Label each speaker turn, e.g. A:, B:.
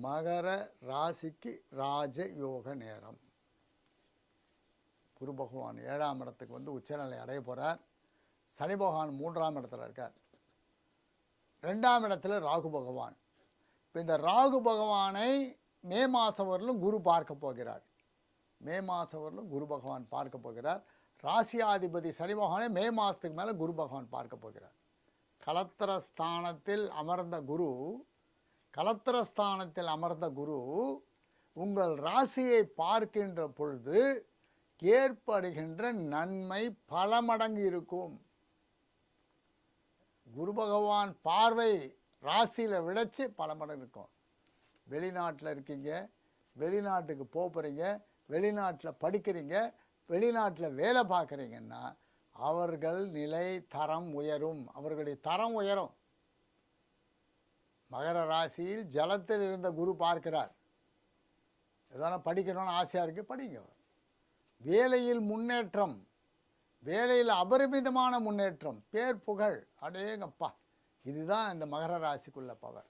A: மகர ராசிக்கு ராஜ யோக நேரம். குரு பகவான் 7ஆம் இடத்துக்கு வந்து உச்சநிலை அடைய போகிறார். சனி பகவான் 3ஆம் இடத்துல இருக்கார். 2ஆம் இடத்துல ராகு பகவான். இப்போ இந்த ராகு பகவானை மே மாதம் வரலும் குரு பார்க்க போகிறார். மே மாதம் வரலும் குரு பகவான் பார்க்க போகிறார். ராசியாதிபதி சனி பகவானை மே மாதத்துக்கு மேலே குரு பகவான் பார்க்க போகிறார். கலத்திரஸ்தானத்தில் அமர்ந்த குரு உங்கள் ராசியை பார்க்கின்ற பொழுது ஏற்படுகின்ற நன்மை பல மடங்கு இருக்கும். குரு பகவான் பார்வை ராசியில் விடச்சு பல மடங்கு இருக்கும். வெளிநாட்டில் இருக்கீங்க, வெளிநாட்டுக்கு போகிறீங்க, வெளிநாட்டில் படிக்கிறீங்க, வெளிநாட்டில் வேலை பார்க்குறீங்கன்னா அவர்கள் நிலை தரம் உயரும், அவர்களுடைய தரம் உயரும். மகர ராசியில் ஜலத்தில் இருந்த குரு பார்க்கிறார். எதனா படிக்கணும்னு ஆசையாக இருக்குது, படிங்க. வேலையில் முன்னேற்றம், வேலையில் அபரிமிதமான முன்னேற்றம், பேர் புகழ், அடேங்கப்பா, இதுதான் இந்த மகர ராசிக்குள்ள பவர்.